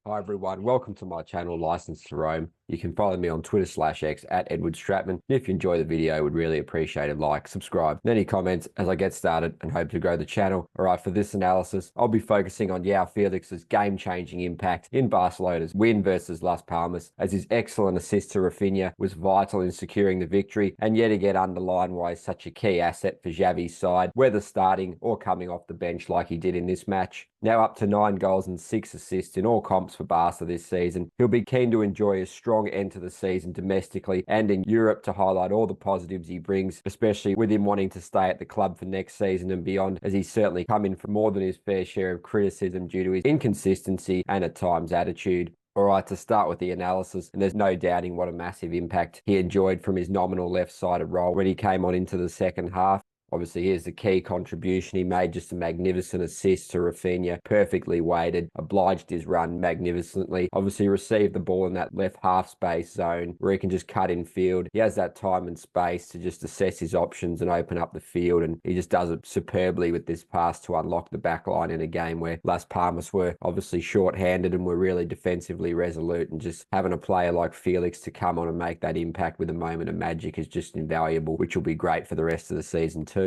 Hi everyone, welcome to my channel, License to Roam. You can follow me on Twitter/X at Edward Stratman. If you enjoy the video, I would really appreciate a like, subscribe, and any comments as I get started and hope to grow the channel. Alright, for this analysis, I'll be focusing on Joao Felix's game-changing impact in Barcelona's win versus Las Palmas, as his excellent assist to Raphinha was vital in securing the victory, and yet again underline why he's such a key asset for Xavi's side, whether starting or coming off the bench like he did in this match. Now up to 9 goals and 6 assists in all comps for Barca this season. He'll be keen to enjoy a strong end to the season domestically and in Europe to highlight all the positives he brings, especially with him wanting to stay at the club for next season and beyond, as he's certainly come in for more than his fair share of criticism due to his inconsistency and at times attitude. Alright, to start with the analysis, and there's no doubting what a massive impact he enjoyed from his nominal left-sided role when he came on into the second half. Obviously, here's the key contribution he made, just a magnificent assist to Raphinha, perfectly weighted, obliged his run magnificently. Obviously, received the ball in that left half space zone where he can just cut in field. He has that time and space to just assess his options and open up the field, and he just does it superbly with this pass to unlock the back line in a game where Las Palmas were obviously short-handed and were really defensively resolute, and just having a player like Felix to come on and make that impact with a moment of magic is just invaluable, which will be great for the rest of the season too.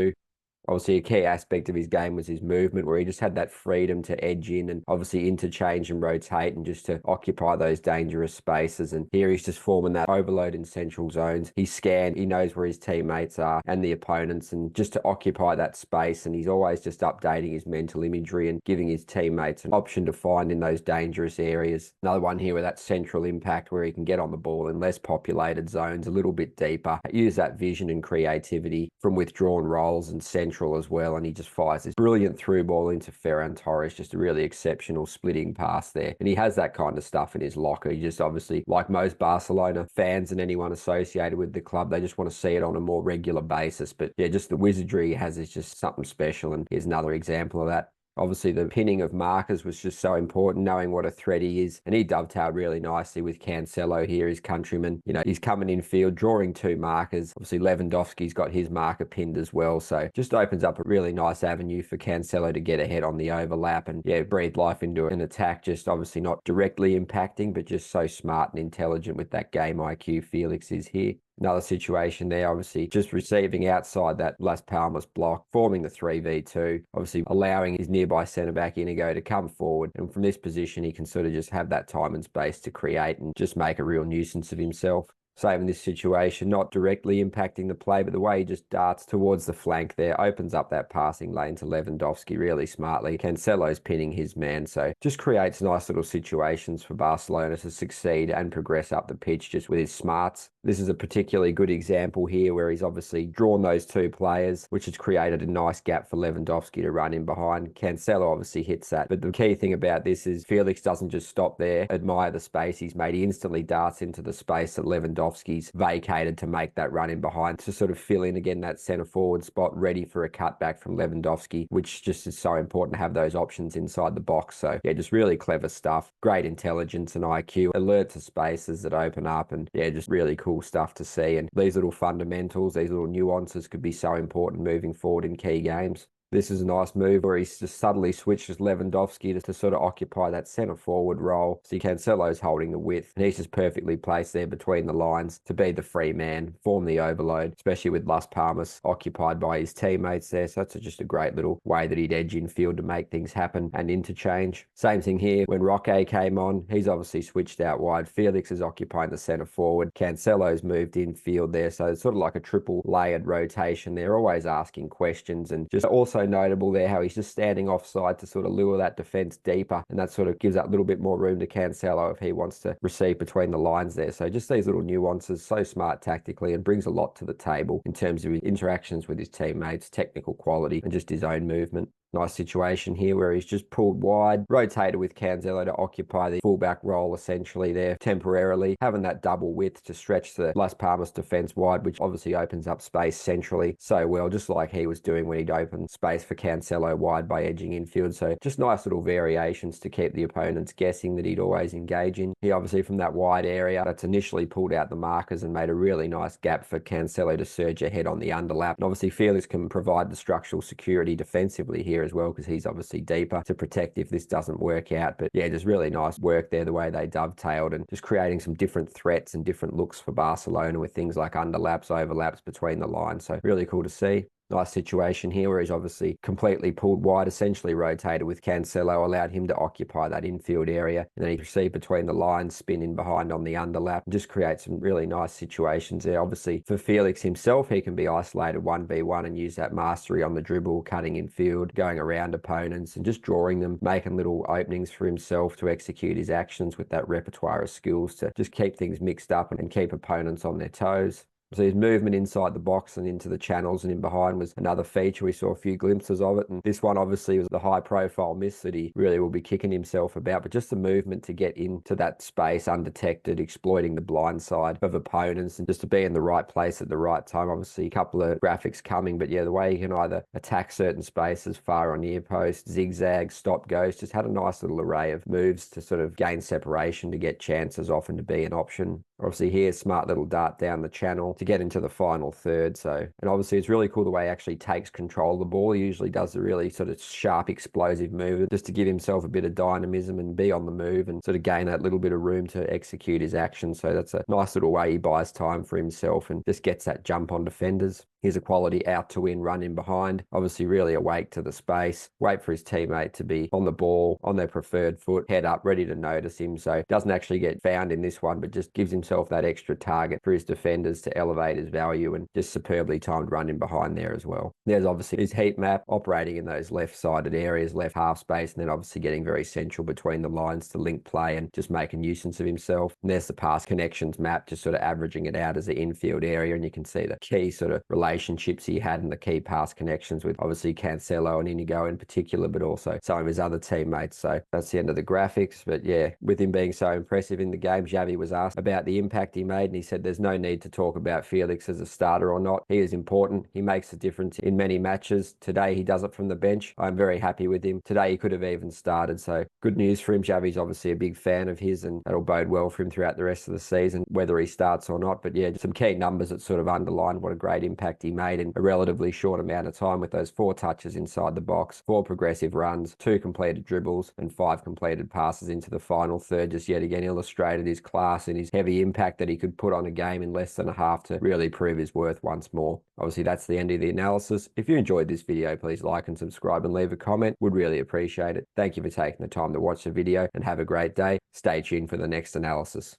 Obviously, a key aspect of his game was his movement, where he just had that freedom to edge in and obviously interchange and rotate and just to occupy those dangerous spaces. And here he's just forming that overload in central zones. He's scanned, he knows where his teammates are and the opponents, and just to occupy that space. And he's always just updating his mental imagery and giving his teammates an option to find in those dangerous areas. Another one here with that central impact, where he can get on the ball in less populated zones, a little bit deeper, use that vision and creativity from withdrawn roles and central as well, and he just fires this brilliant through ball into Ferran Torres, just a really exceptional splitting pass there. And he has that kind of stuff in his locker. He just obviously, like most Barcelona fans and anyone associated with the club, they just want to see it on a more regular basis. But yeah, just the wizardry he has is just something special, and here's another example of that. Obviously, the pinning of markers was just so important, knowing what a threat he is. And he dovetailed really nicely with Cancelo here, his countryman. You know, he's coming in field, drawing 2 markers. Obviously, Lewandowski's got his marker pinned as well. So just opens up a really nice avenue for Cancelo to get ahead on the overlap and, yeah, breathe life into an attack. Just obviously not directly impacting, but just so smart and intelligent with that game IQ Felix is here. Another situation there, obviously just receiving outside that Las Palmas block, forming the 3v2, obviously allowing his nearby centre-back Inigo to come forward. And from this position, he can sort of just have that time and space to create and just make a real nuisance of himself. Same in this situation, not directly impacting the play, but the way he just darts towards the flank there, opens up that passing lane to Lewandowski really smartly. Cancelo's pinning his man, so just creates nice little situations for Barcelona to succeed and progress up the pitch just with his smarts. This is a particularly good example here where he's obviously drawn those 2 players, which has created a nice gap for Lewandowski to run in behind. Cancelo obviously hits that, but the key thing about this is Felix doesn't just stop there, admire the space he's made. He instantly darts into the space that Lewandowski's vacated to make that run in behind, to sort of fill in again that centre forward spot, ready for a cutback from Lewandowski, which just is so important to have those options inside the box. So yeah, just really clever stuff, great intelligence and IQ, alert to spaces that open up, and yeah, just really cool stuff to see. And these little fundamentals, these little nuances could be so important moving forward in key games. This is a nice move where he's just subtly switches Lewandowski to sort of occupy that centre forward role. See, Cancelo's holding the width, and he's just perfectly placed there between the lines to be the free man, form the overload, especially with Las Palmas occupied by his teammates there. So that's just a great little way that he'd edge in field to make things happen and interchange. Same thing here when Roque came on. He's obviously switched out wide. Felix is occupying the centre forward. Cancelo's moved in field there. So it's sort of like a triple layered rotation. They're always asking questions, and just also notable there how he's just standing offside to sort of lure that defense deeper, and that sort of gives that little bit more room to Cancelo if he wants to receive between the lines there. So just these little nuances, so smart tactically, and brings a lot to the table in terms of his interactions with his teammates, technical quality, and just his own movement. Nice situation here where he's just pulled wide, rotated with Cancelo to occupy the fullback role essentially there temporarily, having that double width to stretch the Las Palmas defense wide, which obviously opens up space centrally so well, just like he was doing when he'd opened space for Cancelo wide by edging infield. So just nice little variations to keep the opponents guessing that he'd always engage in. He obviously from that wide area, that's initially pulled out the markers and made a really nice gap for Cancelo to surge ahead on the underlap. And obviously Felix can provide the structural security defensively here here as well, because he's obviously deeper to protect if this doesn't work out. But yeah, just really nice work there, the way they dovetailed and just creating some different threats and different looks for Barcelona with things like underlaps, overlaps between the lines. So really cool to see. Nice situation here where he's obviously completely pulled wide, essentially rotated with Cancelo, allowed him to occupy that infield area. And then he proceeded between the lines, spin in behind on the underlap, and just create some really nice situations there. Obviously, for Felix himself, he can be isolated 1v1 and use that mastery on the dribble, cutting in field, going around opponents and just drawing them, making little openings for himself to execute his actions with that repertoire of skills to just keep things mixed up and keep opponents on their toes. So his movement inside the box and into the channels and in behind was another feature. We saw a few glimpses of it. And this one obviously was the high profile miss that he really will be kicking himself about. But just the movement to get into that space undetected, exploiting the blind side of opponents and just to be in the right place at the right time. Obviously a couple of graphics coming, but yeah, the way he can either attack certain spaces, far or near post, zigzag, stop, ghost, just had a nice little array of moves to sort of gain separation, to get chances often to be an option. Obviously here, smart little dart down the channel to get into the final third. So, and obviously it's really cool the way he actually takes control of the ball. He usually does a really sort of sharp, explosive move just to give himself a bit of dynamism and be on the move and sort of gain that little bit of room to execute his action. So that's a nice little way he buys time for himself and just gets that jump on defenders. Here's a quality out to win, run in behind. Obviously really awake to the space, wait for his teammate to be on the ball, on their preferred foot, head up, ready to notice him. So doesn't actually get found in this one, but just gives himself that extra target for his defenders to elevate his value, and just superbly timed run in behind there as well. There's obviously his heat map operating in those left-sided areas, left half space, and then obviously getting very central between the lines to link play and just make a nuisance of himself. And there's the pass connections map, just sort of averaging it out as the infield area, and you can see the key sort of relationships he had and the key pass connections with obviously Cancelo and Inigo in particular, but also some of his other teammates. So that's the end of the graphics. But yeah, with him being so impressive in the game, Xavi was asked about the impact he made, and he said there's no need to talk about Felix as a starter or not. He is important. He makes a difference in many matches. Today he does it from the bench. I'm very happy with him. Today he could have even started. So good news for him. Xavi's obviously a big fan of his, and that'll bode well for him throughout the rest of the season, whether he starts or not. But yeah, some key numbers that sort of underlined what a great impact he made in a relatively short amount of time, with those 4 touches inside the box, 4 progressive runs, 2 completed dribbles, and 5 completed passes into the final third. Just yet again illustrated his class and his heavy impact that he could put on a game in less than a half to really prove his worth once more. Obviously, that's the end of the analysis. If you enjoyed this video, please like and subscribe and leave a comment. Would really appreciate it. Thank you for taking the time to watch the video, and have a great day. Stay tuned for the next analysis.